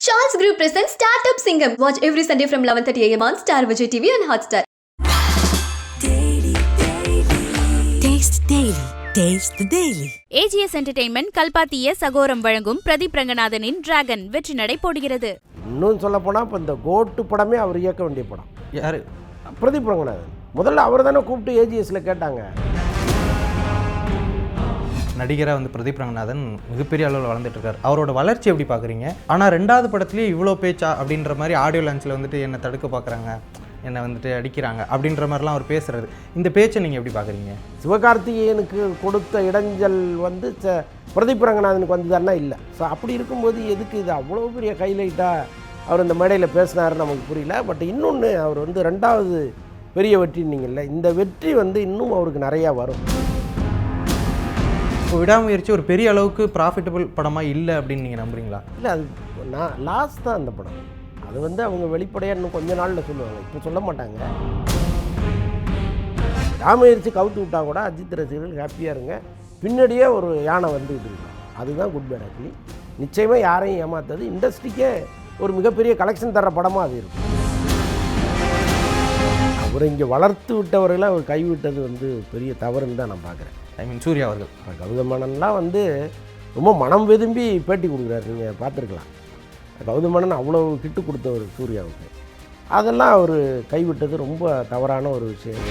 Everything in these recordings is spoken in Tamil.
Charles Group presents Startup Singham. Watch every Sunday from 11:30 a.m. on Star Vijay TV and Hotstar. Taste the Daily. AGS Entertainment கல்பாத்திய சகோரம் வழங்கும் பிரதீப் ரங்கநாதனின் டிராகன் வெற்றி நடை போடுகிறது. இன்னும் சொல்ல போனால் இப்போ இந்த கோட்டு படமே அவர் இயக்க வேண்டிய படம். யார்? பிரதீப் ரங்கநாதன். முதல்ல அவர் தானே கூப்பிட்டு ஏஜிஎஸ்ல கேட்டாங்க. நடிகராக பிரதீப் ரங்கநாதன் மிகப்பெரிய அளவில் வளர்ந்துட்டு இருக்காரு. அவரோட வளர்ச்சி எப்படி பார்க்குறீங்க? ஆனால் ரெண்டாவது படத்துலேயே இவ்வளோ பேச்சா அப்படின்ற மாதிரி ஆடியோ லான்ச்சில் என்னை தடுக்க பார்க்குறாங்க, என்னை அடிக்கிறாங்க அப்படின்ற மாதிரிலாம் அவர் பேசுகிறது. இந்த பேச்சை நீங்கள் எப்படி பார்க்குறீங்க? சிவகார்த்திகேயனுக்கு கொடுத்த இடைஞ்சல் பிரதீப் ரங்கநாதனுக்கு வந்ததுன்னா இல்லை. ஸோ அப்படி இருக்கும்போது எதுக்கு இது அவ்வளோ பெரிய ஹைலைட்டாக அவர் இந்த மேடையில் பேசினாருன்னு நமக்கு புரியல. பட் இன்னொன்று, அவர் ரெண்டாவது பெரிய வெற்றின்னீங்கல்ல, இந்த வெற்றி இன்னும் அவருக்கு நிறையா வரும். இப்போ விடாமுயற்சி ஒரு பெரிய அளவுக்கு ப்ராஃபிட்டபிள் படமாக இல்லை அப்படின்னு நீங்கள் நம்புறீங்களா? இல்லை, அது நான் லாஸ்ட் தான் அந்த படம். அது அவங்க வெளிப்படையாக இன்னும் கொஞ்ச நாளில் சொல்லுவாங்க, இப்போ சொல்ல மாட்டாங்க. விடாமுயற்சி கவுத்து விட்டா கூட அஜித் ரசிகர்கள் ஹாப்பியாக இருங்க, பின்னாடியே ஒரு யானை வந்துக்கிட்டு இருக்கு. அதுதான் குட் பேட். ஆக்சுவலி நிச்சயமாக யாரையும் ஏமாத்தாது, இண்டஸ்ட்ரிக்கே ஒரு மிகப்பெரிய கலெக்ஷன் தர்ற படமாக அது இருக்கும். அவர் இங்கே வளர்த்து விட்டவர்களை அவர் கைவிட்டது பெரிய தவறுன்னு தான் நான் பார்க்குறேன். சூர்யா அவர்கள், கௌதம் மேனன்லாம் ரொம்ப மனம் விரும்பி பேட்டி கொடுக்குறாரு. நீங்கள் பார்த்துருக்கலாம். கௌதம் மேனன் அவ்வளோ கிட்டு கொடுத்தவர் சூர்யாவுக்கு. அதெல்லாம் அவர் கைவிட்டது ரொம்ப தவறான ஒரு விஷயம்.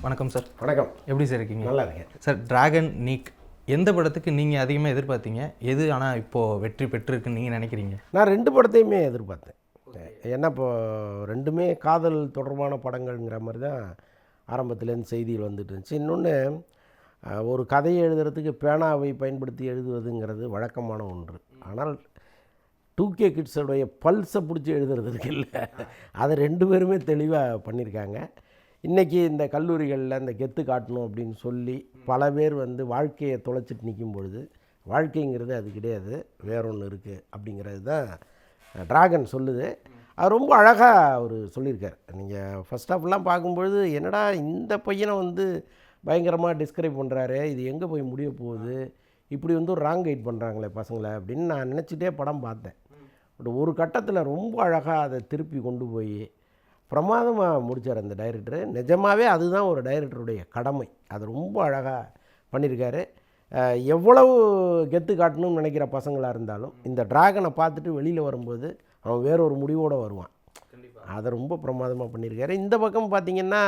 வணக்கம் சார். வணக்கம். எப்படி சார் இருக்கீங்க? நல்லா இருக்கேன் சார். டிராகன் நீக் எந்த படத்துக்கு நீங்கள் அதிகமாக எதிர்பார்த்தீங்க? எது ஆனால் இப்போது வெற்றி பெற்றிருக்குன்னு நீங்கள் நினைக்கிறீங்க? நான் 2 படத்தையுமே எதிர்பார்த்தேன். ஏன்னா இப்போது ரெண்டுமே காதல் தொடர்பான படங்கள்ங்கிற மாதிரி தான் ஆரம்பத்துலேருந்து செய்திகள் வந்துட்டு இருந்துச்சு. இன்னொன்று, ஒரு கதையை எழுதுறதுக்கு பேனாவை பயன்படுத்தி எழுதுவதுங்கிறது வழக்கமான ஒன்று. ஆனால் 2K கிட்ஸோடைய பல்ஸை பிடிச்சி எழுதுறதுக்கு இல்லை, அதை 2 பேருமே தெளிவாக பண்ணியிருக்காங்க. இன்றைக்கி இந்த கல்லூரிகளில் இந்த கெத்து காட்டணும் அப்படின்னு சொல்லி பல பேர் வாழ்க்கையை தொலைச்சிட்டு நிற்கும் பொழுது, வாழ்க்கைங்கிறது அது கிடையாது, வேற ஒன்று இருக்குது அப்படிங்கிறது தான் டிராகன் சொல்லுது. அது ரொம்ப அழகாக அவர் சொல்லியிருக்கார். நீங்கள் ஃபஸ்ட் ஆஃப்லாம் பார்க்கும்பொழுது என்னடா இந்த பையனை பயங்கரமாக டிஸ்கிரைப் பண்ணுறாரு, இது எங்கே போய் முடிய போகுது, இப்படி ஒரு ராங் கைட் பண்ணுறாங்களே பசங்களை அப்படின்னு நான் நினச்சிட்டே படம் பார்த்தேன். பட் ஒரு கட்டத்தில் ரொம்ப அழகாக அதை திருப்பி கொண்டு போய் பிரமாதமாக முடித்தார் அந்த டைரக்டரு. நிஜமாகவே அதுதான் ஒரு டைரக்டருடைய கடமை. அது ரொம்ப அழகாக பண்ணியிருக்காரு. எவ்வளவு கெத்து காட்டணும்னு நினைக்கிற பசங்களாக இருந்தாலும் இந்த டிராகனை பார்த்துட்டு வெளியில் வரும்போது அவன் வேற ஒரு முடிவோடு வருவான். அதை ரொம்ப பிரமாதமாக பண்ணியிருக்காரு. இந்த பக்கம் பார்த்திங்கன்னா,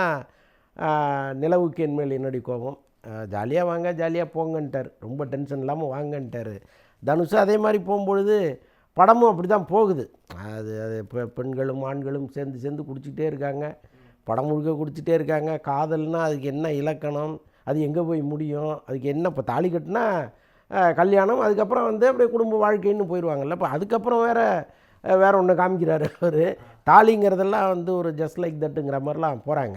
நிலவுக்கு என்மேல் என்னடி கோபம், ஜாலியாக வாங்க ஜாலியாக போங்கன்ட்டார், ரொம்ப டென்ஷன் இல்லாமல் வாங்கன்ட்டார். தனுஷ் அதே மாதிரி போகும்பொழுது படமும் அப்படி தான் போகுது. அது இப்போ பெண்களும் ஆண்களும் சேர்ந்து குடிச்சிக்கிட்டே இருக்காங்க, படம் முழுக்க குடிச்சிட்டே இருக்காங்க. காதல்னால் அதுக்கு என்ன இலக்கணம், அது எங்கே போய் முடியும், அதுக்கு என்ன இப்போ தாலி கட்டினா கல்யாணம், அதுக்கப்புறம் அப்படியே குடும்ப வாழ்க்கைன்னு போயிடுவாங்கல்ல. இப்போ அதுக்கப்புறம் வேறு ஒன்று காமிக்கிறாரு அவர். தாலிங்கிறதெல்லாம் ஒரு ஜஸ்ட் லைக் தட்டுங்கிற மாதிரிலாம் போகிறாங்க.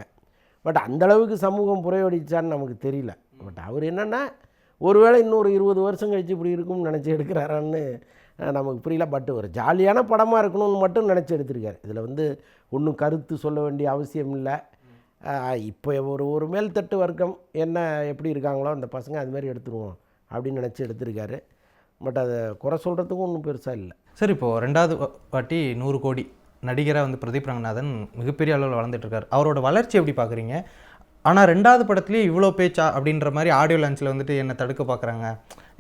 பட் அந்தளவுக்கு சமூகம் புறையடிச்சான்னு நமக்கு தெரியல. பட் அவர் என்னென்னா, ஒருவேளை இன்னொரு 20 வருஷம் கழித்து இப்படி இருக்கும்னு நினச்சி எடுக்கிறாரான்னு நமக்கு புரியல. பட் ஒரு ஜாலியான படமாக இருக்கணும்னு மட்டும் நினச்சி எடுத்திருக்காரு. இதில் ஒன்றும் கருத்து சொல்ல வேண்டிய அவசியம் இல்லை. இப்போ ஒரு மேல்தட்டு வர்க்கம் என்ன எப்படி இருக்காங்களோ அந்த பசங்க அதுமாரி எடுத்துருவோம் அப்படின்னு நினச்சி எடுத்திருக்காரு. பட் அதை குறை சொல்கிறதுக்கும் ஒன்றும் பெருசாக இல்லை. சார், இப்போது ரெண்டாவது வாட்டி 100 கோடி நடிகராக பிரதீப் ரங்கநாதன் மிகப்பெரிய அளவில் வளர்ந்துட்டு இருக்கார். அவரோட வளர்ச்சி எப்படி பார்க்குறீங்க? ஆனால் ரெண்டாவது படத்துலேயே இவ்வளோ பேச்சா அப்படின்ற மாதிரி ஆடியோ லான்ச்சில் என்னை தடுக்க பார்க்குறாங்க,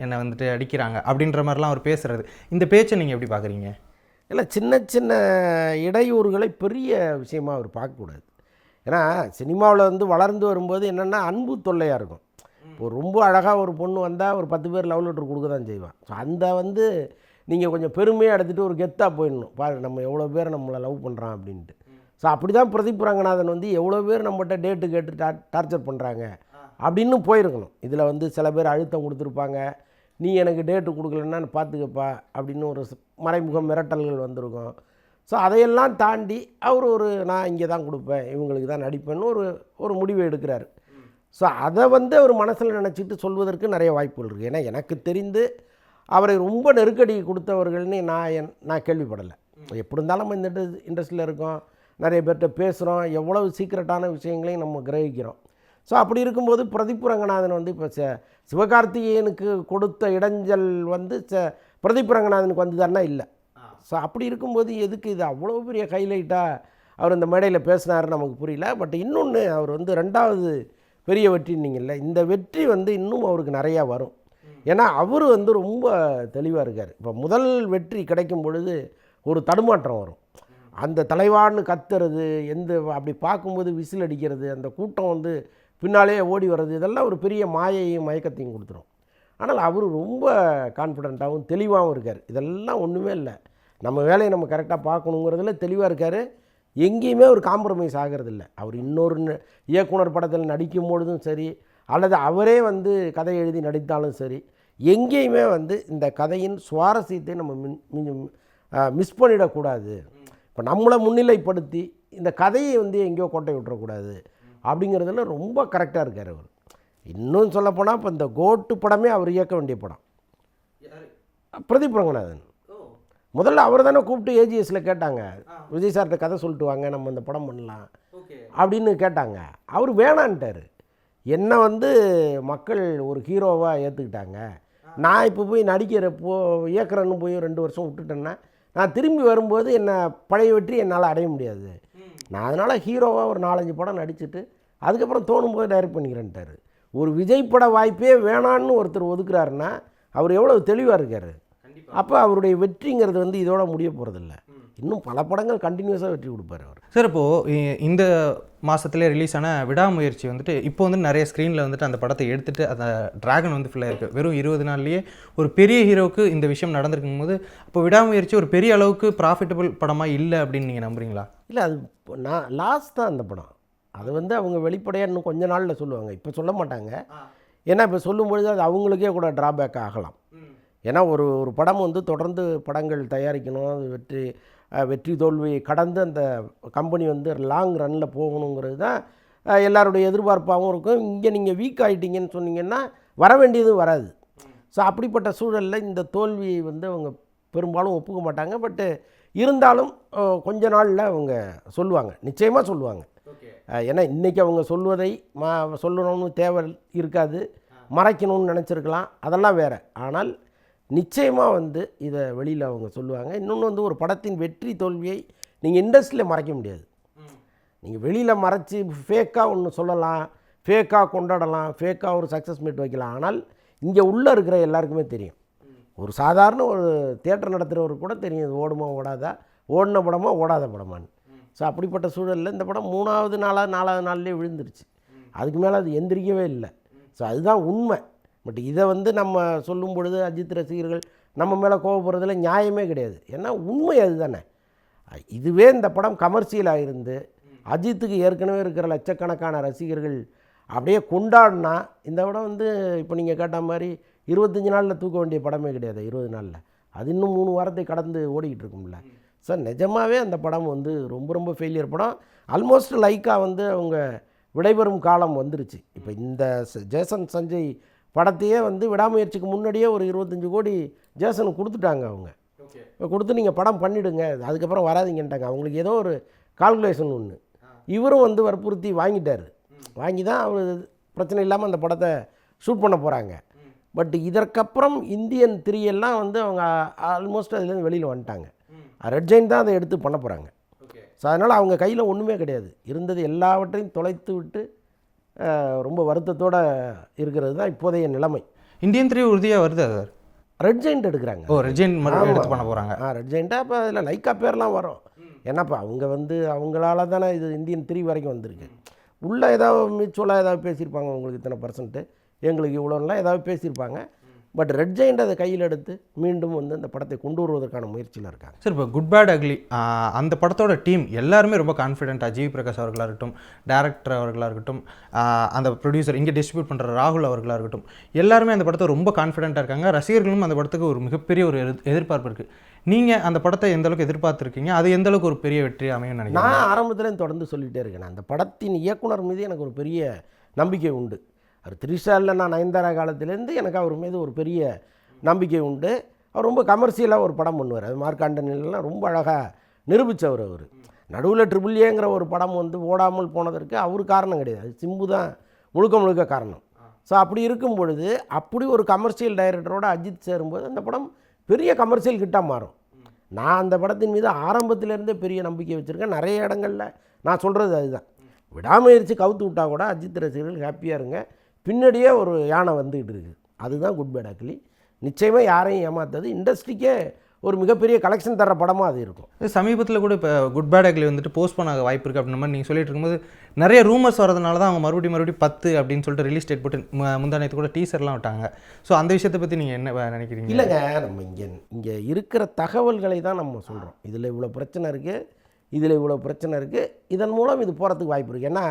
என்னை அடிக்கிறாங்க அப்படின்ற மாதிரிலாம் அவர் பேசுகிறது. இந்த பேச்சை நீங்கள் எப்படி பார்க்குறீங்க? இல்லை, சின்ன சின்ன இடையூறுகளை பெரிய விஷயமாக அவர் பார்க்கக்கூடாது. ஏன்னா சினிமாவில் வளர்ந்து வரும்போது என்னென்னா அன்பு தொல்லையாக இருக்கும். இப்போ ரொம்ப அழகாக ஒரு பொண்ணு வந்தால் ஒரு 10 பேர் லவ் லெட்டர் கொடுக்க தான் செய்வான். ஸோ அந்த நீங்கள் கொஞ்சம் பெருமையாக எடுத்துகிட்டு ஒரு கெத்தாக போயிடணும், பாரு நம்ம எவ்வளோ பேர் நம்மளை லவ் பண்ணுறான் அப்படின்ட்டு. ஸோ அப்படி தான் பிரதீப் ரங்கநாதன் எவ்வளோ பேர் நம்மகிட்ட டேட்டு கேட்டு டார்ச்சர் பண்ணுறாங்க அப்படின்னு போயிருக்கணும். இதில் சில பேர் அழுத்தம் கொடுத்துருப்பாங்க, நீ எனக்கு டேட்டு கொடுக்கலன்னா பார்த்துக்கப்பா அப்படின்னு ஒரு மறைமுக மிரட்டல்கள் வந்திருக்கும். ஸோ அதையெல்லாம் தாண்டி அவர் நான் இங்கே தான் கொடுப்பேன், இவங்களுக்கு தான் நடிப்பேன்னு ஒரு முடிவை எடுக்கிறார். ஸோ அதை அவர் மனசில் நினச்சிட்டு சொல்வதற்கு நிறைய வாய்ப்புகள் இருக்குது. ஏன்னா எனக்கு தெரிந்து அவரை ரொம்ப நெருக்கடி கொடுத்தவர்கள்னு நான் கேள்விப்படலை. எப்படி இருந்தாலும் நம்ம இந்த இண்டஸ்ட்ரியில் இருக்கோம், நிறைய பேர்கிட்ட பேசுகிறோம், எவ்வளவு சீக்ரெட்டான விஷயங்களையும் நம்ம கிரகிக்கிறோம். ஸோ அப்படி இருக்கும்போது பிரதீப் ரங்கநாதன் வந்து இப்போ சிவகார்த்திகேயனுக்கு கொடுத்த இடைஞ்சல் வந்து பிரதீப் ரங்கநாதனுக்கு வந்துதான்னா இல்லை. ஸோ அப்படி இருக்கும்போது எதுக்கு இது அவ்வளோ பெரிய ஹைலைட்டாக அவர் இந்த மேடையில் பேசினாருன்னு நமக்கு புரியல. பட் இன்னொன்று, அவர் வந்து 2வது பெரிய வெற்றின்னீங்கல்ல, இந்த வெற்றி வந்து இன்னும் அவருக்கு நிறையா வரும். ஏன்னா அவர் வந்து ரொம்ப தெளிவாக இருக்கார். இப்போ முதல் வெற்றி கிடைக்கும் பொழுது ஒரு தடுமாற்றம் வரும். அந்த தலைவான்னு கத்துறது, அப்படி பார்க்கும்போது விசில் அடிக்கிறது, அந்த கூட்டம் வந்து பின்னாலே ஓடி வர்றது, இதெல்லாம் ஒரு பெரிய மாயையும் மயக்கத்தையும் கொடுத்துரும். ஆனால் அவர் ரொம்ப கான்ஃபிடென்ட்டாகவும் தெளிவாகவும் இருக்கார். இதெல்லாம் ஒன்றுமே இல்லை, நம்ம வேலையை நம்ம கரெக்டாக பார்க்கணுங்கிறதுல தெளிவாக இருக்கார். எங்கேயுமே ஒரு காம்ப்ரமைஸ் ஆகிறதில்ல. அவர் இன்னொரு இயக்குனர் படத்தில் நடிக்கும் பொழுதும் சரி, அல்லது அவரே வந்து கதை எழுதி நடித்தாலும் சரி, எங்கேயுமே வந்து இந்த கதையின் சுவாரஸ்யத்தை நம்ம மிஸ் பண்ணிடக்கூடாது. இப்போ நம்மளை முன்னிலைப்படுத்தி இந்த கதையை வந்து எங்கேயோ கோட்டை விட்டுறக்கூடாது அப்படிங்கிறதுல ரொம்ப கரெக்டாக இருக்கார் அவர். இன்னும் சொல்லப்போனால் இப்போ இந்த கோட்டு படமே அவர் இயக்க வேண்டிய படம். பிரதீப் ரங்கநாதன் முதல்ல அவர் தானே கூப்பிட்டு ஏஜிஎஸில் கேட்டாங்க, விஜய் சார்கிட்ட கதை சொல்லிட்டு வாங்க, நம்ம இந்த படம் பண்ணலாம் அப்படின்னு கேட்டாங்க. அவர் வேணான்ட்டார். என்னை வந்து மக்கள் ஒரு ஹீரோவாக ஏற்றுக்கிட்டாங்க, நான் இப்போ போய் நடிக்கிறப்போ இயக்குறன்னு போய் 2 வருஷம் விட்டுட்டேன்னா நான் திரும்பி வரும்போது என்னை பழைய வெற்றி என்னால் அடைய முடியாது, நான் அதனால் ஹீரோவாக ஒரு 4-5 படம் நடிச்சுட்டு அதுக்கப்புறம் தோணும் போது டைரக்ட் பண்ணிக்கிறேன்ட்டார். ஒரு விஜய் பட வாய்ப்பே வேணான்னு ஒருத்தர் ஒதுக்குறாருன்னா அவர் எவ்வளோ தெளிவாக இருக்கார். அப்போ அவருடைய வெற்றிங்கிறது வந்து இதோட முடிய போகிறதில்ல, இன்னும் பல படங்கள் கண்டினியூஸாக வெற்றி கொடுப்பார் அவர். சார், இப்போது இந்த மாதத்துலேயே ரிலீஸ் ஆன விடாமுயற்சி வந்துட்டு இப்போ வந்து நிறைய ஸ்க்ரீனில் வந்துட்டு அந்த படத்தை எடுத்துகிட்டு அந்த ட்ராகன் வந்து ஃபுல்லாக இருக்குது. வெறும் 20 நாள்லேயே ஒரு பெரிய ஹீரோவுக்கு இந்த விஷயம் நடந்திருக்கும் போது அப்போ விடாமுயற்சி ஒரு பெரிய அளவுக்கு ப்ராஃபிட்டபிள் படமாக இல்லை அப்படின்னு நீங்கள் நம்புறீங்களா? இல்லை, அது நான் லாஸ்ட் தான் அந்த படம். அது வந்து அவங்க வெளிப்படையாக இன்னும் கொஞ்ச நாளில் சொல்லுவாங்க, இப்போ சொல்ல மாட்டாங்க. ஏன்னா இப்போ சொல்லும்பொழுது அது அவங்களுக்கே கூட ட்ராபேக் ஆகலாம். ஏன்னா ஒரு படம் வந்து தொடர்ந்து படங்கள் தயாரிக்கணும், அது வெற்றி தோல்வி கடந்து அந்த கம்பெனி வந்து லாங் ரன்னில் போகணுங்கிறது தான் எல்லாருடைய எதிர்பார்ப்பாகவும் இருக்கும். இங்கே நீங்கள் வீக் ஆகிட்டீங்கன்னு சொன்னீங்கன்னா வர வேண்டியதும் வராது. ஸோ அப்படிப்பட்ட சூழலில் இந்த தோல்வியை வந்து அவங்க பெரும்பாலும் ஒப்புக்க மாட்டாங்க. பட்டு இருந்தாலும் கொஞ்ச நாளில் அவங்க சொல்லுவாங்க, நிச்சயமாக சொல்லுவாங்க. ஏன்னா இன்றைக்கி அவங்க சொல்வதை சொல்லணும்னு தேவை இருக்காது, மறைக்கணும்னு நினச்சிருக்கலாம், அதெல்லாம் வேறு. ஆனால் நிச்சயமாக வந்து இதை வெளியில் அவங்க சொல்லுவாங்க. இன்னொன்று வந்து ஒரு படத்தின் வெற்றி தோல்வியை நீங்கள் இண்டஸ்ட்ரியில் மறைக்க முடியாது. நீங்கள் வெளியில் மறைச்சி ஃபேக்காக ஒன்று சொல்லலாம், ஃபேக்காக கொண்டாடலாம், ஃபேக்காக ஒரு சக்ஸஸ் மீட் வைக்கலாம். ஆனால் இங்கே உள்ளே இருக்கிற எல்லாருக்குமே தெரியும், ஒரு சாதாரண ஒரு தியேட்டர் நடத்துகிறவருக்கு கூட தெரியும் இது ஓடுமா ஓடாதா, ஓடின படமா ஓடாத படமான்னு. ஸோ அப்படிப்பட்ட சூழலில் இந்த படம் 3வது நாள்லேயே விழுந்துருச்சு. அதுக்கு மேலே அது எந்திரிக்கவே இல்லை. ஸோ அதுதான் உண்மை. பட் இதை வந்து நம்ம சொல்லும் பொழுது அஜித் ரசிகர்கள் நம்ம மேலே கோவப்படுறதுல நியாயமே கிடையாது. ஏன்னா உண்மை அதுதானே. இதுவே இந்த படம் கமர்ஷியலாக இருந்து அஜித்துக்கு ஏற்கனவே இருக்கிற லட்சக்கணக்கான ரசிகர்கள் அப்படியே கொண்டாடினா இந்த படம் வந்து இப்போ நீங்கள் கேட்ட மாதிரி 25 நாளில் தூக்க வேண்டிய படமே கிடையாது. 20 நாளில் அது இன்னும் 3 வாரத்தை கடந்து ஓடிக்கிட்டு இருக்கும்ல. ஸோ நிஜமாகவே அந்த படம் வந்து ரொம்ப ரொம்ப ஃபெயிலியர் படம். ஆல்மோஸ்ட் லைக்கா வந்து அவங்க விடைபெறும் காலம் வந்துருச்சு. இப்போ இந்த ஜேசன் சஞ்சய் படத்தையே வந்து விடாமுயற்சிக்கு முன்னாடியே ஒரு 25 கோடி ஜேசனுக்கு கொடுத்துட்டாங்க. அவங்க கொடுத்து நீங்கள் படம் பண்ணிவிடுங்க, அதுக்கப்புறம் வராதிங்கன்ட்டாங்க. அவங்களுக்கு ஏதோ ஒரு கால்குலேஷன் ஒன்று. இவரும் வந்து வற்புறுத்தி வாங்கிட்டார். வாங்கி தான் அவர் பிரச்சனை இல்லாமல் அந்த படத்தை ஷூட் பண்ண போகிறாங்க. பட் இதற்கப்புறம் இந்தியன் 3 எல்லாம் வந்து அவங்க ஆல்மோஸ்ட் அதுலேருந்து வெளியில் வந்துட்டாங்க. ரெட் ஜெயின் தான் அதை எடுத்து பண்ண போகிறாங்க. ஸோ அதனால் அவங்க கையில் ஒன்றுமே கிடையாது. இருந்தது எல்லாவற்றையும் தொலைத்து விட்டு ரொம்ப வருத்தத்தோடு இருக்கிறது தான் இப்போதைய நிலைமை. இந்தியன் 3 உறுதியாக வருது சார். ரெட் ஜெயிண்ட் எடுக்கிறாங்க. ரெட் ஜெயிண்ட் எடுத்து பண்ண போகிறாங்க. ரெட் ஜெயிண்ட்டாக இப்போ அதில் லைக்கா பேர்லாம் வரும். ஏன்னா இப்போ அவங்க வந்து அவங்களால தானே இது இந்தியன் 3 வரைக்கும் வந்திருக்கு. உள்ளே ஏதாவது மியூச்சுவலாக ஏதாவது பேசியிருப்பாங்க, உங்களுக்கு இத்தனை %, எங்களுக்கு இவ்வளோலாம் ஏதாவது பேசியிருப்பாங்க. பட் ரெட் ஜெயிண்ட் அதை கையில் எடுத்து மீண்டும் வந்து அந்த படத்தை கொண்டு வருவதற்கான முயற்சியில் இருக்காங்க. சார், இப்போ குட் பேட் அக்லி அந்த படத்தோட டீம் எல்லாருமே ரொம்ப கான்ஃபிடென்ட்டாக, ஜிவி பிரகாஷ் அவர்களாக இருக்கட்டும், டேரக்டர் அவர்களாக இருக்கட்டும், அந்த ப்ரொடியூசர் இங்கே டிஸ்ட்ரிபியூட் பண்ணுற ராகுல் அவர்களாக இருக்கட்டும், எல்லாருமே அந்த படத்தை ரொம்ப கான்ஃபிடென்ட்டாக இருக்காங்க. ரசிகர்களும் அந்த படத்துக்கு ஒரு மிகப்பெரிய ஒரு எதிர்பார்ப்பு இருக்குது. நீங்கள் அந்த படத்தை எந்தளவுக்கு எதிர்பார்த்துருக்கீங்க, அது எந்தளவுக்கு ஒரு பெரிய வெற்றி அமையும் நினைக்கிறேன்? நான் ஆரம்பத்துலேருந்து தொடர்ந்து சொல்லிகிட்டே இருக்கேன், அந்த படத்தின் இயக்குனர் மீது எனக்கு ஒரு பெரிய நம்பிக்கை உண்டு. அவர் த்ரிஷாவில் நான் நயன்தாரா காலத்திலேருந்து எனக்கு அவர் மீது ஒரு பெரிய நம்பிக்கை உண்டு. அவர் ரொம்ப கமர்ஷியலாக ஒரு படம் பண்ணுவார். அது மார்க்காண்டனிலாம் ரொம்ப அழகாக நிரூபித்தவர். அவர் நடுவில் ட்ரிபிள் ஏங்கிற ஒரு படம் வந்து ஓடாமல் போனதற்கு அவர் காரணம் கிடையாது. சிம்பு தான் முழுக்க முழுக்க காரணம். ஸோ அப்படி இருக்கும் பொழுது அப்படி ஒரு கமர்ஷியல் டைரக்டரோட அஜித் சேரும்போது அந்த படம் பெரிய கமர்ஷியல் ஹிட்டாக மாறும். நான் அந்த படத்தின் மீது ஆரம்பத்திலேருந்தே பெரிய நம்பிக்கை வச்சுருக்கேன். நிறைய இடங்களில் நான் சொல்கிறது அதுதான். விடாமுயற்சி கவுத்து விட்டால் கூட அஜித் ரசிகர்கள் ஹாப்பியாக இருங்க, பின்னாடியே ஒரு யானை வந்துக்கிட்டு இருக்குது. அதுதான் குட் பேட் அக்லி. நிச்சயமாக யாரையும் ஏமாத்தாது, இண்டஸ்ட்ரிக்கே ஒரு மிகப்பெரிய கலெக்ஷன் தர்ற படமாக அது இருக்கும். சமீபத்தில் கூட இப்போ குட் பேட் அக்லி வந்துட்டு போஸ்ட் பண்ண வாய்ப்பு இருக்குது அப்படின்ற மாதிரி நீங்கள் சொல்லிட்டு இருக்கும்போது நிறைய ரூமர்ஸ் வரதுனால தான் அவங்க மறுபடியும் 10 அப்படின்னு சொல்லிட்டு ரிலீஸ் டேட் போட்டு முந்தானத்து கூட டீசர்லாம் விட்டாங்க. ஸோ அந்த விஷயத்தை பற்றி நீங்கள் என்ன நினைக்கிறீங்க? இல்லைங்க, நம்ம இங்கே இருக்கிற தகவல்களை தான் நம்ம சொல்கிறோம். இதில் இவ்வளோ பிரச்சனை இருக்குது, இதில் இவ்வளோ பிரச்சனை இருக்குது, இதன் மூலம் இது போகிறதுக்கு வாய்ப்பு இருக்குது. ஏன்னா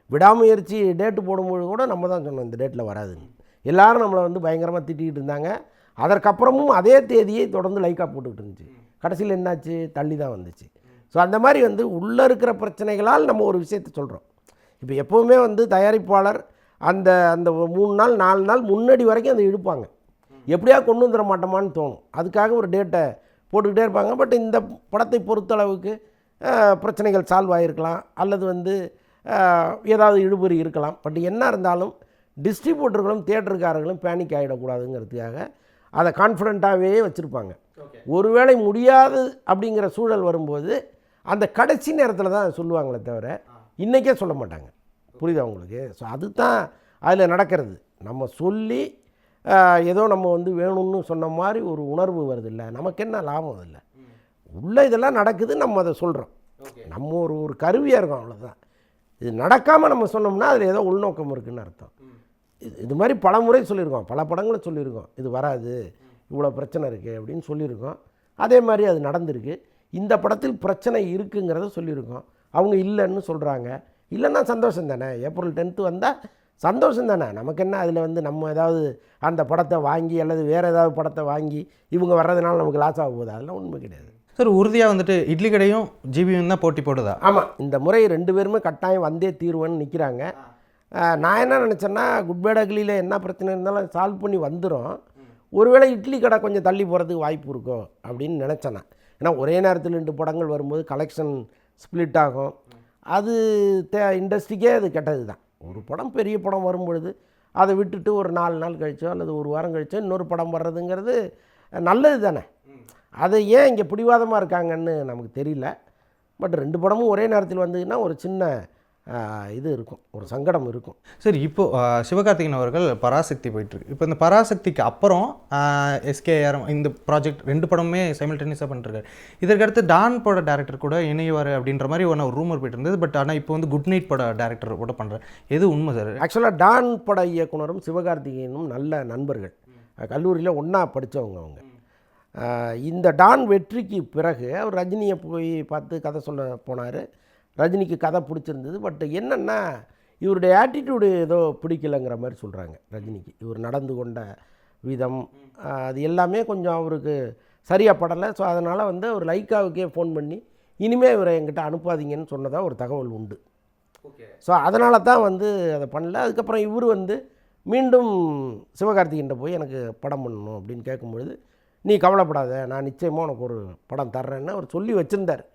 விடாமுயற்சி டேட்டு போடும்போது கூட நம்ம தான் சொன்னோம் இந்த டேட்டில் வராதுன்னு. எல்லோரும் நம்மளை வந்து பயங்கரமாக திட்டிகிட்டு இருந்தாங்க. அதற்கப்புறமும் அதே தேதியை தொடர்ந்து லைக்காக போட்டுக்கிட்டு இருந்துச்சு. கடைசியில் என்னாச்சு, தள்ளி தான் வந்துச்சு. ஸோ அந்த மாதிரி வந்து உள்ளே இருக்கிற பிரச்சனைகளால் நம்ம ஒரு விஷயத்தை சொல்கிறோம். இப்போ எப்போவுமே வந்து தயாரிப்பாளர் அந்த 3 நாள் 4 நாள் முன்னாடி வரைக்கும் அதை இழுப்பாங்க, எப்படியா கொண்டு வந்துட மாட்டோமான்னு தோணும். அதுக்காக ஒரு டேட்டை போட்டுக்கிட்டே இருப்பாங்க. பட் இந்த படத்தை பொறுத்தளவுக்கு பிரச்சனைகள் சால்வ் ஆகிருக்கலாம், அல்லது வந்து ஏதாவது இழுபறி இருக்கலாம். பட் என்ன இருந்தாலும் டிஸ்ட்ரிபியூட்டர்களும் தியேட்டருக்காரர்களும் பேனிக் ஆகிடக்கூடாதுங்கிறதுக்காக அதை கான்ஃபிடெண்ட்டாகவே வச்சுருப்பாங்க. ஒருவேளை முடியாது அப்படிங்கிற சூழல் வரும்போது அந்த கடைசி நேரத்தில் தான் சொல்லுவாங்களே தவிர இன்றைக்கே சொல்ல மாட்டாங்க. புரியுதா உங்களுக்கு? ஸோ அதுதான் அதில் நடக்கிறது. நம்ம சொல்லி ஏதோ நம்ம வந்து வேணும்னு சொன்ன மாதிரி ஒரு உணர்வு வருது இல்லை, நமக்கு என்ன லாபம் இல்லை. உள்ளே இதெல்லாம் நடக்குது, நம்ம அதை சொல்கிறோம். நம்ம ஒரு கருவியாக இருக்கோம், அவ்வளோதான். இது நடக்காமல் நம்ம சொன்னோம்னா அதில் ஏதோ உள்நோக்கம் இருக்குதுன்னு அர்த்தம். இது மாதிரி பல முறை சொல்லியிருக்கோம், பல படங்களை சொல்லியிருக்கோம், இது வராது, இவ்வளோ பிரச்சனை இருக்குது அப்படின்னு சொல்லியிருக்கோம். அதே மாதிரி அது நடந்திருக்கு. இந்த படத்தில் பிரச்சனை இருக்குங்கிறத சொல்லியிருக்கோம். அவங்க இல்லைன்னு சொல்கிறாங்க. இல்லைன்னா சந்தோஷம் தானே. ஏப்ரல் 10 வந்தால் சந்தோஷம் தானே. நமக்கு என்ன அதில் வந்து நம்ம ஏதாவது அந்த படத்தை வாங்கி அல்லது வேறு ஏதாவது படத்தை வாங்கி இவங்க வர்றதுனால நமக்கு லாஸ் ஆக போகுது? அதெல்லாம் உண்மை கிடையாது. சார், உறுதியாக வந்துட்டு இட்லி கடையும் ஜிபியும் தான் போட்டி போடுதா? ஆமாம், இந்த முறை 2 பேருமே கட்டாயம் வந்தே தீர்வுன்னு நிற்கிறாங்க. நான் என்ன நினச்சேன்னா, குட் பேட் அக்லியில் என்ன பிரச்சனை இருந்தாலும் சால்வ் பண்ணி வந்துடும். ஒருவேளை இட்லி கடை கொஞ்சம் தள்ளி போகிறதுக்கு வாய்ப்பு இருக்கும் அப்படின்னு நினச்சேன் நான். ஏன்னா ஒரே நேரத்தில் 2 படங்கள் வரும்போது கலெக்ஷன் ஸ்ப்ளிட் ஆகும். அது இண்டஸ்ட்ரிக்கே அது கெட்டது தான். ஒரு படம் பெரிய படம் வரும்பொழுது அதை விட்டுட்டு ஒரு 4 நாள் கழிச்சோ அல்லது ஒரு வாரம் கழிச்சோ இன்னொரு படம் வர்றதுங்கிறது நல்லது தானே. அதை ஏன் இங்கே பிடிவாதமாக இருக்காங்கன்னு நமக்கு தெரியல. பட் 2 படமும் ஒரே நேரத்தில் வந்ததுன்னா ஒரு சின்ன இது இருக்கும், ஒரு சங்கடம் இருக்கும். சரி, இப்போது சிவகார்த்திகேயன் அவர்கள் பராசக்தி போயிட்டுருக்கு. இப்போ இந்த பராசக்திக்கு அப்புறம் SKR இந்த ப்ராஜெக்ட் 2 படமுமே சைமல்டேனியஸாக பண்ணிருக்காரு. இதற்கடுத்து டான் பட டேரக்டர் கூட இணைவார் அப்படின்ற மாதிரி ஒரு ரூமர் போயிட்டு இருந்தது. பட் ஆனால் இப்போ வந்து குட் நைட் பட டேரக்டர் கூட பண்ணுறாரு. எது உண்மை சார்? ஆக்சுவலாக டான் பட இயக்குனரும் சிவகார்த்திகேயனும் நல்ல நண்பர்கள், கல்லூரியில் ஒன்றா படித்தவங்க அவங்க. இந்த டான் வெற்றிக்கு பிறகு அவர் ரஜினியை போய் பார்த்து கதை சொல்ல போனார். ரஜினிக்கு கதை பிடிச்சிருந்தது. பட் என்னென்னா இவருடைய ஆட்டிடியூடு ஏதோ பிடிக்கலைங்கிற மாதிரி சொல்கிறாங்க ரஜினிக்கு. இவர் நடந்து கொண்ட விதம் அது எல்லாமே கொஞ்சம் அவருக்கு சரியாக படலை. ஸோ அதனால் வந்து அவர் லைக்காவுக்கே ஃபோன் பண்ணி இனிமேல் இவரை என்கிட்ட அனுப்பாதீங்கன்னு சொன்னதாக ஒரு தகவல் உண்டு. ஸோ அதனால தான் வந்து அதை பண்ணல. அதுக்கப்புறம் இவர் வந்து மீண்டும் சிவகார்த்திகேயன்ட்ட போய் எனக்கு படம் பண்ணணும் அப்படின்னு கேட்கும்பொழுது, நீ கவலைப்படாத, நான் நிச்சயமாக உனக்கு ஒரு படம் தர்றேன்னு அவர் சொல்லி வச்சுருந்தார்.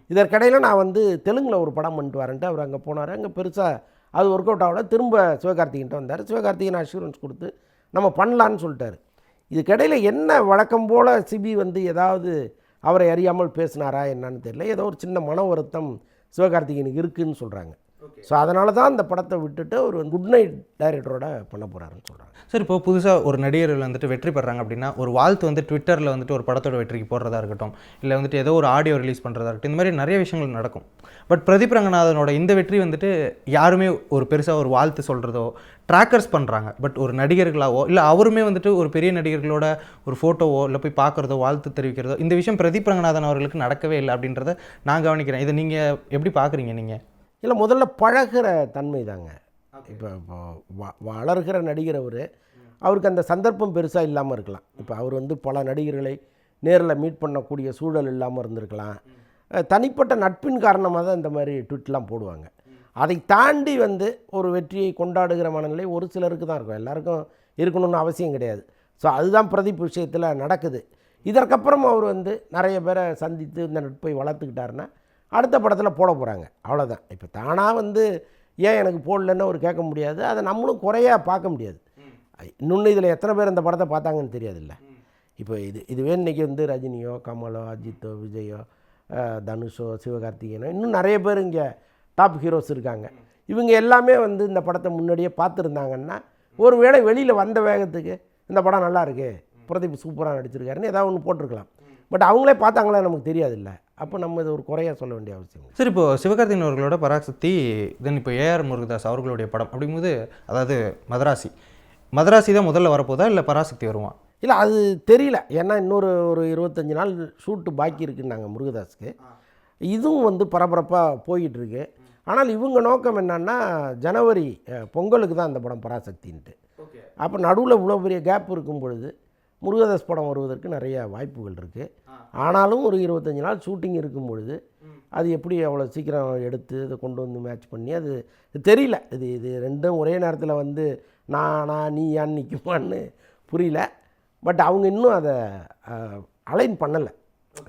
இதற்கிடையில் நான் வந்து தெலுங்கில் ஒரு படம் பண்ணிட்டு வரேன்ட்டு அவர் அங்கே போனார். அங்கே பெருசாக அது ஒர்க் அவுட் ஆகல. திரும்ப சிவகார்த்திகேயன்ட்ட வந்தார். சிவகார்த்திகேயன் அஷூரன்ஸ் கொடுத்து நம்ம பண்ணலான்னு சொல்லிட்டார். இதுக்கிடையில் என்ன வழக்கம் போல் சிபி வந்து ஏதாவது அவரை அறியாமல் பேசினாரா என்னன்னு தெரியல. ஏதோ ஒரு சின்ன மன வருத்தம் சிவகார்த்திகேயனுக்கு இருக்குதுன்னு சொல்கிறாங்க. ஸோ அதனால தான் அந்த படத்தை விட்டுட்டு ஒரு குட் நைட் டைரக்டரோட பண்ண போகிறாருன்னு சொல்கிறாங்க. சார், இப்போ புதுசாக ஒரு நடிகர்கள் வந்துட்டு வெற்றி பெறாங்க அப்படின்னா ஒரு வாழ்த்து வந்து ட்விட்டரில் வந்துட்டு ஒரு படத்தோட வெற்றிக்கு போடுறதா இருக்கட்டும், இல்லை வந்துட்டு ஏதோ ஒரு ஆடியோ ரிலீஸ் பண்ணுறதா இருக்கட்டும், இந்த மாதிரி நிறைய விஷயங்கள் நடக்கும். பட் பிரதீப் ரங்கநாதனோட இந்த வெற்றி வந்துட்டு யாருமே ஒரு பெருசாக ஒரு வாழ்த்து சொல்கிறதோ ட்ராக்கர்ஸ் பண்ணுறாங்க. பட் ஒரு நடிகர்களாவோ இல்லை அவருமே வந்துட்டு ஒரு பெரிய நடிகர்களோட ஒரு ஃபோட்டோவோ இல்லை போய் பார்க்குறதோ வாழ்த்து தெரிவிக்கிறதோ இந்த விஷயம் பிரதீப் ரங்கநாதன் அவர்களுக்கு நடக்கவே இல்லை அப்படின்றத நான் கவனிக்கிறேன். இதை நீங்கள் எப்படி பார்க்குறீங்க? நீங்கள் இல்லை, முதல்ல பழகிற தன்மை தாங்க. இப்போ வளர்கிற நடிகர் அவருக்கு அந்த சந்தர்ப்பம் பெருசாக இல்லாமல் இருக்கலாம். இப்போ அவர் வந்து பல நடிகர்களை நேரில் மீட் பண்ணக்கூடிய சூழல் இல்லாமல் இருந்திருக்கலாம். தனிப்பட்ட நட்பின் காரணமாக தான் இந்த மாதிரி ட்விட்லாம் போடுவாங்க. அதை தாண்டி வந்து ஒரு வெற்றியை கொண்டாடுகிற மனநிலை ஒரு சிலருக்கு தான் இருக்கும், எல்லாருக்கும் இருக்கணும்னு அவசியம் கிடையாது. ஸோ அதுதான் பிரதீப் விஷயத்தில் நடக்குது. இதற்கப்புறம் அவர் வந்து நிறைய பேரை சந்தித்து இந்த நட்பை வளர்த்துக்கிட்டாருன்னா அடுத்த படத்தில் போட போகிறாங்க, அவ்வளோதான். இப்போ தானாக வந்து ஏன் எனக்கு போடலன்னு அவர் கேட்க முடியாது. அதை நம்மளும் குறையாக பார்க்க முடியாது. இன்னொன்று இதில் எத்தனை பேர் இந்த படத்தை பார்த்தாங்கன்னு தெரியாதுல்ல. இப்போ இதுவே இன்றைக்கி வந்து ரஜினியோ, கமலோ, அஜித்தோ, விஜயோ, தனுஷோ, சிவகார்த்திகேயனோ, இன்னும் நிறைய பேர் இங்கே டாப் ஹீரோஸ் இருக்காங்க. இவங்க எல்லாமே வந்து இந்த படத்தை முன்னாடியே பார்த்துருந்தாங்கன்னா ஒரு வேளை வெளியில் வந்த வேகத்துக்கு இந்த படம் நல்லா இருக்கு, பிரதீப் சூப்பராக நடிச்சிருக்காருன்னு ஏதாவது ஒன்று போட்டிருக்கலாம். பட் அவங்களே பார்த்தாங்களா நமக்கு தெரியாதுல்ல. அப்போ நம்ம இது ஒரு குறையாக சொல்ல வேண்டிய அவசியம். சரி, இப்போது சிவகார்த்திகேயன் அவர்களோட பராசக்தி, தென் இப்போ ஏஆர் முருகதாஸ் அவர்களுடைய படம் அப்படிங்கும்போது, அதாவது மதராசி தான் முதல்ல வரப்போதா இல்லை பராசக்தி வருவான்? இல்லை, அது தெரியல. ஏன்னா இன்னொரு 25 நாள் ஷூட்டு பாக்கி இருக்குன்னாங்க முருகதாஸுக்கு. இதுவும் வந்து பரபரப்பாக போயிட்டுருக்கு. ஆனால் இவங்க நோக்கம் என்னன்னா ஜனவரி பொங்கலுக்கு தான் அந்த படம் பராசக்தின்ட்டு. அப்போ நடுவில் இவ்வளோ பெரிய கேப் இருக்கும் பொழுது முருகதாஸ் படம் வருவதற்கு நிறைய வாய்ப்புகள் இருக்குது. ஆனாலும் ஒரு 25 நாள் ஷூட்டிங் இருக்கும் பொழுது அது எப்படி அவ்வளோ சீக்கிரம் எடுத்து அதை கொண்டு வந்து மேட்ச் பண்ணி அது தெரியல. இது ரெண்டும் ஒரே நேரத்தில் வந்து நீ யான்னு நிற்குமான்னு புரியல. பட் அவங்க இன்னும் அதை அலைன் பண்ணலை.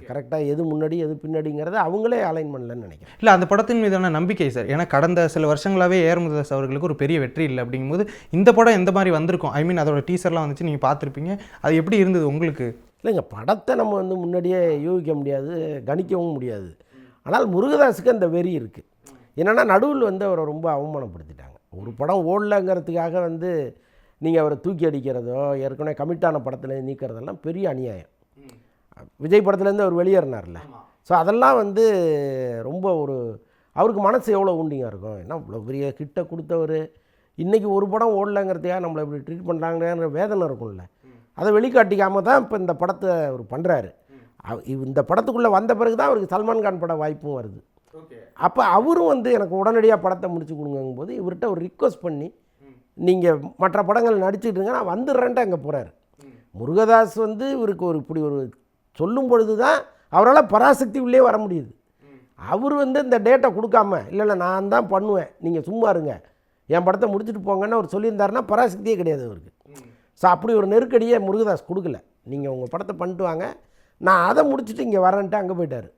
கரெக்டாக எது முன்னாடி எது பின்னாடிங்கிறத அவங்களே அலைன் பண்ணலன்னு நினைக்கிறேன். இல்லை, அந்த படத்தின் மீதான நம்பிக்கை சார். ஏன்னா கடந்த சில வருஷங்களாகவே ஏஆர் முருகதாஸ் அவர்களுக்கு ஒரு பெரிய வெற்றி இல்லை. அப்படிங்கும்போது இந்த படம் எந்த மாதிரி வந்திருக்கும்? ஐ மீன் அதோட டீசர்லாம் வந்துச்சு, நீங்கள் பார்த்துருப்பீங்க. அது எப்படி இருந்தது உங்களுக்கு? இல்லைங்க, படத்தை நம்ம வந்து முன்னாடியே யூகிக்க முடியாது, கணிக்கவும் முடியாது. ஆனால் முருகதாஸுக்கு அந்த வெறி இருக்குது. என்னென்னா நடுவில் வந்து அவரை ரொம்ப அவமானப்படுத்திட்டாங்க. ஒரு படம் ஓடலைங்கிறதுக்காக வந்து நீங்கள் அவரை தூக்கி அடிக்கிறதோ, ஏற்கனவே கமிட்டான படத்தில் நீக்கிறதெல்லாம் பெரிய அநியாயம். விஜய் படத்துலேருந்து அவர் வெளியேறினார்ல. ஸோ அதெல்லாம் வந்து ரொம்ப அவருக்கு மனசு எவ்வளோ உண்டிங்க இருக்கும். ஏன்னா இவ்வளோ பெரிய கிட்ட கொடுத்தவர் இன்றைக்கி ஒரு படம் ஓடலைங்கிறதுக்காக நம்மளை இப்படி ட்ரீட் பண்ணுறாங்கிற வேதனை இருக்கும்ல. அதை வெளிக்காட்டிக்காமல் தான் இப்போ இந்த படத்தை அவர் பண்ணுறாரு. இந்த படத்துக்குள்ளே வந்த பிறகு தான் அவருக்கு சல்மான் கான் பட வாய்ப்பும் வருது. அப்போ அவரும் வந்து எனக்கு உடனடியாக படத்தை முடிச்சு கொடுங்கும்போது இவர்கிட்ட ஒரு ரிக்வஸ்ட் பண்ணி நீங்கள் மற்ற படங்கள் நடிச்சிட்டு இருங்க, நான் வந்துடுறேன்ட்டு அங்கே போகிறார். முருகதாஸ் வந்து இவருக்கு இப்படி சொல்லும் பொழுது தான் அவரால் பராசக்தி உள்ளே வர முடியுது. அவர் வந்து இந்த டேட்டை கொடுக்காம இல்லை நான் தான் பண்ணுவேன், நீங்கள் சும்மா இருங்க, என் படத்தை முடிச்சுட்டு போங்கன்னு அவர் சொல்லியிருந்தாருன்னா பராசக்தியே கிடையாது அவருக்கு. ஸோ அப்படி ஒரு நெருக்கடியை முருகதாஸ் கொடுக்கல. நீங்கள் உங்கள் படத்தை பண்ணிட்டு வாங்க, நான் அதை முடிச்சுட்டு இங்கே வரேன்ட்டு அங்கே போயிட்டார்.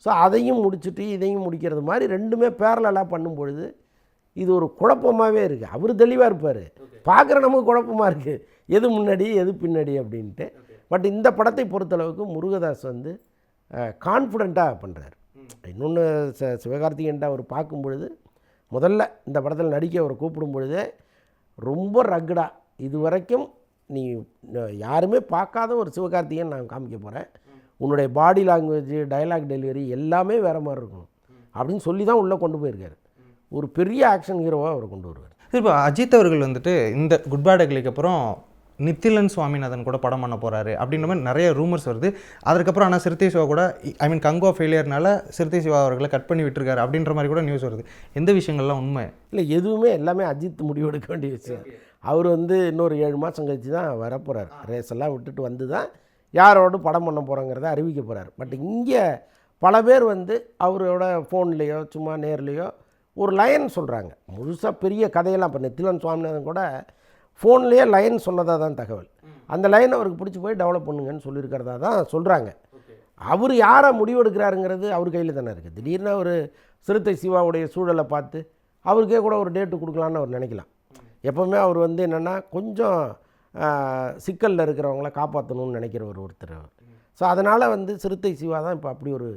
ஸோ அதையும் முடிச்சுட்டு இதையும் முடிக்கிறது மாதிரி ரெண்டுமே பேரலாக பண்ணும் பொழுது இது ஒரு குழப்பமாகவே இருக்குது. அவர் தெளிவாக இருப்பார், பார்க்குற நமக்கு குழப்பமாக இருக்குது, எது முன்னாடி எது பின்னாடி அப்படின்ட்டு. பட் இந்த படத்தை பொறுத்தளவுக்கு முருகதாஸ் வந்து கான்ஃபிடெண்ட்டாக பண்ணுறாரு. இன்னொன்று சிவகார்த்திகேயன்ட்ட அவர் பார்க்கும் பொழுது முதல்ல இந்த படத்தில் நடிக்க அவரை கூப்பிடும் பொழுதே ரொம்ப ரக்குடாக, இது வரைக்கும் நீ யாருமே பார்க்காத ஒரு சிவகார்த்திகேயன் நான் காமிக்க போகிறேன், உன்னுடைய பாடி லாங்குவேஜ், டயலாக் டெலிவரி எல்லாமே வேறு மாதிரி இருக்கும் அப்படின்னு சொல்லி தான் உள்ளே கொண்டு போயிருக்காரு. ஒரு பெரிய ஆக்ஷன் ஹீரோவாக அவர் கொண்டு வருவார். இப்போ அஜித் அவர்கள் வந்துட்டு இந்த குட் பேட் அக்லிக்கு அப்புறம் நித்திலன் சுவாமிநாதன் கூட படம் பண்ண போகிறாரு அப்படின்ற மாதிரி நிறைய ரூமர்ஸ் வருது. அதுக்கப்புறம் ஆனால் சிறுத்தை சிவா கூட ஐ மீன் கங்கோ ஃபெயிலியர்னால சிறுத்தை சிவா அவர்களை கட் பண்ணி விட்டுருக்காரு அப்படின்ற மாதிரி கூட நியூஸ் வருது. எந்த விஷயங்கள்லாம் உண்மை? இல்லை, எதுவுமே எல்லாமே அஜித் முடிவெடுக்க வேண்டிய விஷயம். அவர் வந்து இன்னொரு 7 மாதம் கழிச்சு தான் வரப்போகிறார். ரேஸ் எல்லாம் விட்டுட்டு வந்து தான் யாரோடு படம் பண்ண போகிறோங்கிறத அறிவிக்க போகிறார். பட் இங்கே பல பேர் வந்து அவரோட ஃபோன்லேயோ சும்மா நேர்லேயோ ஒரு லைன் சொல்கிறாங்க. முழுசாக பெரிய கதையெல்லாம் இப்போ நித்திலன் சுவாமிநாதன் கூட ஃபோன்லேயே லைன் சொன்னதாக தான் தகவல். அந்த லைன் அவருக்கு பிடிச்சி போய் டெவலப் பண்ணுங்கன்னு சொல்லியிருக்கிறதா தான் சொல்கிறாங்க. அவர் யாரை முடிவெடுக்கிறாருங்கிறது அவர் கையில் தானே இருக்குது. திடீர்னு ஒரு சிறுத்தை சிவாவுடைய சூழலை பார்த்து அவருக்கே கூட ஒரு டேட்டு கொடுக்கலான்னு அவர் நினைக்கலாம். எப்போவுமே அவர் வந்து என்னென்னா கொஞ்சம் சிக்கலில் இருக்கிறவங்கள காப்பாற்றணும்னு நினைக்கிற ஒருத்தர். ஸோ அதனால் வந்து சிறுத்தை சிவா தான் இப்போ அப்படி ஒரு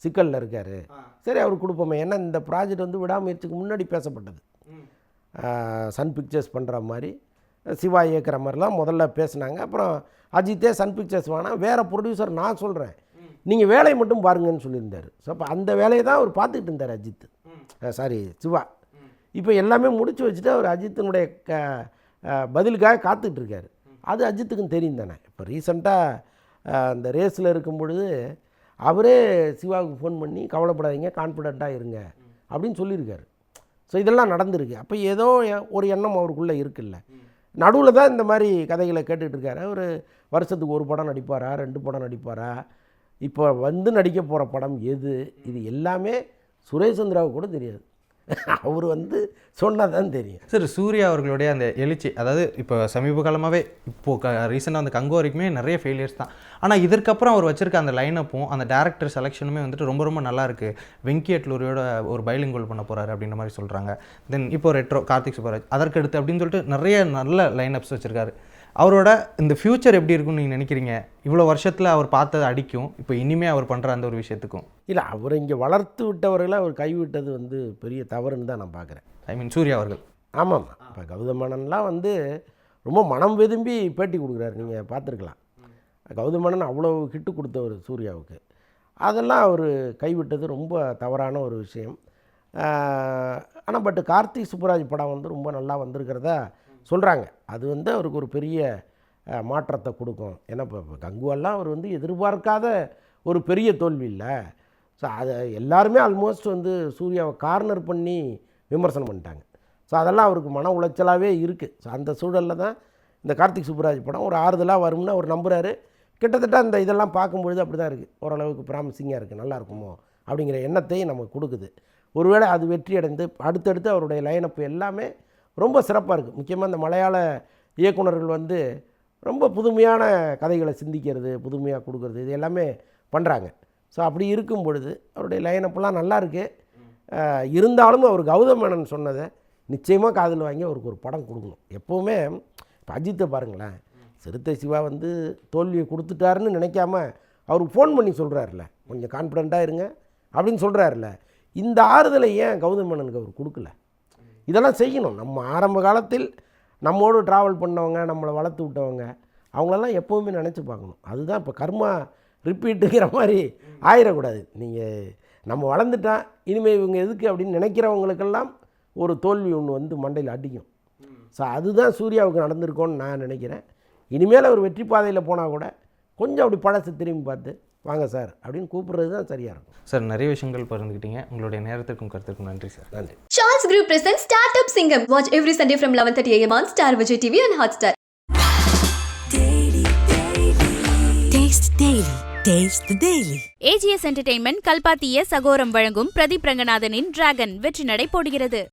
சிக்கலில் இருக்கார். சரி அவர் கொடுப்போமே. ஏன்னா இந்த ப்ராஜெக்ட் வந்து விடாமுயற்சிக்கு முன்னாடி பேசப்பட்டது. சன் பிக்சர்ஸ் பண்ணுற மாதிரி சிவா இயக்கிற மாதிரிலாம் முதல்ல பேசினாங்க. அப்புறம் அஜித்தே சன் பிக்சர்ஸ் வேணாம், வேறு ப்ரொடியூசர் நான் சொல்கிறேன், நீங்கள் வேலையை மட்டும் பாருங்கன்னு சொல்லியிருந்தார். ஸோ அப்போ அந்த வேலையை தான் அவர் பார்த்துக்கிட்டு இருந்தார் அஜித், சிவா. இப்போ எல்லாமே முடிச்சு வச்சுட்டு அவர் அஜித்தினுடைய பதிலுக்காக காத்துட்ருக்காரு. அது அஜித்துக்கும் தெரியும் தானே. இப்போ ரீசெண்டாக அந்த ரேஸில் இருக்கும் பொழுது அவரே சிவாவுக்கு ஃபோன் பண்ணி கவலைப்படாதீங்க, கான்ஃபிடெண்ட்டாக இருங்க அப்படின்னு சொல்லியிருக்காரு. ஸோ இதெல்லாம் நடந்திருக்கு. அப்போ ஏதோ ஒரு எண்ணம் அவருக்குள்ளே இருக்குல்ல. நடுவில் தான் இந்த மாதிரி கதைகளை கேட்டுட்ருக்காரு. அவர் வருஷத்துக்கு 1 படம் நடிப்பாரா, 2 படம் நடிப்பாரா, இப்போ வந்து நடிக்க போகிற படம் எது, இது எல்லாமே சுரேஷ் சந்திராவுக்கு கூட தெரியாது. அவர் வந்து சொன்னால் தான் தெரியும். சார் சூர்யா அவர்களுடைய அந்த எழுச்சி, அதாவது இப்போ சமீப காலமாகவே இப்போது ரீசெண்டாக அந்த கங்கு வரைக்குமே நிறைய ஃபெயிலியர்ஸ் தான். ஆனால் இதற்கப்புறம் அவர் வச்சிருக்க அந்த லைனப்பும் அந்த டேரக்டர் செலெக்ஷனுமே வந்துட்டு ரொம்ப ரொம்ப நல்லா இருக்குது. வெங்கி அட்லூரியோட ஒரு பைலிங்குவல் பண்ண போகிறாரு அப்படின்ற மாதிரி சொல்கிறாங்க. தென் இப்போ ரெட்ரோ கார்த்திக் சுப்பராஜ், அதற்கடுத்து அப்படின்னு சொல்லிட்டு நிறைய நல்ல லைனப்ஸ் வச்சுருக்காரு. அவரோட இந்த ஃப்யூச்சர் எப்படி இருக்குன்னு நீங்கள் நினைக்கிறீங்க? இவ்வளோ வருஷத்தில் அவர் பார்த்தது அடிக்கும், இப்போ இனிமேல் அவர் பண்ணுற அந்த ஒரு விஷயத்துக்கும். இல்லை, அவர் இங்கே வளர்த்து விட்டவர்களை அவர் கைவிட்டது வந்து பெரிய தவறுன்னு தான் நான் பார்க்குறேன். ஐ மீன் சூர்யா அவர்கள். ஆமாம், இப்போ கௌதம் மேனன்லாம் வந்து ரொம்ப மனம் விரும்பி பேட்டி கொடுக்குறாரு, நீங்கள் பார்த்துருக்கலாம். கௌதம் மேனன் அவ்வளோ ஹிட்டு கொடுத்தவர் சூர்யாவுக்கு. அதெல்லாம் அவர் கைவிட்டது ரொம்ப தவறான ஒரு விஷயம். ஆனால் பட் கார்த்திக் சுப்பராஜ் படம் வந்து ரொம்ப நல்லா வந்திருக்கிறதா சொல்கிறாங்க. அது வந்து அவருக்கு ஒரு பெரிய மாற்றத்தை கொடுக்கும். ஏன்னா இப்போ கங்குவெல்லாம் அவர் வந்து எதிர்பார்க்காத ஒரு பெரிய தோல்வி இல்லை. ஸோ அதை எல்லாருமே ஆல்மோஸ்ட் வந்து சூர்யாவை கார்னர் பண்ணி விமர்சனம் பண்ணிட்டாங்க. ஸோ அதெல்லாம் அவருக்கு மன உளைச்சலாகவே இருக்குது. ஸோ அந்த சூழலில் தான் இந்த கார்த்திக் சுப்பராஜ் படம் ஒரு ஆறுதலாக வரும்னு அவர் நம்புகிறாரு. கிட்டத்தட்ட அந்த இதெல்லாம் பார்க்கும்பொழுது அப்படி தான் இருக்குது. ஓரளவுக்கு ப்ராமிசிங்காக இருக்குது, நல்லா இருக்குமோ அப்படிங்கிற எண்ணத்தையும் நமக்கு கொடுக்குது. ஒருவேளை அது வெற்றி அடைந்து அடுத்தடுத்து அவருடைய லைனப்பு எல்லாமே ரொம்ப சிறப்பாக இருக்குது. முக்கியமாக இந்த மலையாள இயக்குனர்கள் வந்து ரொம்ப புதுமையான கதைகளை சிந்திக்கிறது, புதுமையாக கொடுக்குறது, இது எல்லாமே பண்ணுறாங்க. ஸோ அப்படி இருக்கும் பொழுது அவருடைய லைனப்பெல்லாம் நல்லா இருக்குது. இருந்தாலும் அவர் கௌதம் மேனன் சொன்னதை நிச்சயமாக காதில் வாங்கி அவருக்கு ஒரு படம் கொடுக்கணும். எப்போவுமே இப்போ அஜித்தை பாருங்களேன், சிறுத்தை சிவா வந்து தோல்வியை கொடுத்துட்டாருன்னு நினைக்காம அவருக்கு ஃபோன் பண்ணி சொல்கிறாருல, கொஞ்சம் கான்ஃபிடெண்ட்டாக இருங்க அப்படின்னு சொல்கிறாருல. இந்த ஆறுதலை ஏன் கௌதம் மேனனுக்கு அவர் கொடுக்கல? இதெல்லாம் செய்யணும். நம்ம ஆரம்ப காலத்தில் நம்மோடு ட்ராவல் பண்ணவங்க, நம்மளை வளர்த்து விட்டவங்க, அவங்களெல்லாம் எப்போவுமே நினச்சி பார்க்கணும். அதுதான் இப்போ கர்மா ரிப்பீட்டுங்கிற மாதிரி ஆயிடக்கூடாது. நீங்கள் நம்ம வளர்ந்துட்டான் இனிமேல் இவங்க எதுக்கு அப்படின்னு நினைக்கிறவங்களுக்கெல்லாம் ஒரு தோல்வி ஒன்று வந்து மண்டையில் அடிக்கும். ஸோ அதுதான் சூர்யாவுக்கு நடந்திருக்கோன்னு நான் நினைக்கிறேன். இனிமேல் அவர் வெற்றி பாதையில் போனால் கூட கொஞ்சம் அப்படி பழசை திரும்பி பார்த்து வாங்க சார் அப்படின்னு கூப்பிட்றது தான் சரியாக இருக்கும். சார் நிறைய விஷயங்கள் பகிர்ந்துக்கிட்டீங்க. உங்களுடைய நேரத்திற்கும் கருத்துக்கும் நன்றி சார். நன்றி. Charles Group presents Startup Singham. Watch every Sunday from 11:30 a.m. on Star Vijay TV and Hotstar. Taste Daily. Taste the Daily. AGS Entertainment கல்பாத்திய சகோரம் வழங்கும் பிரதீப் ரங்கநாதனின் டிராகன் வெற்றி நடை போடுகிறது.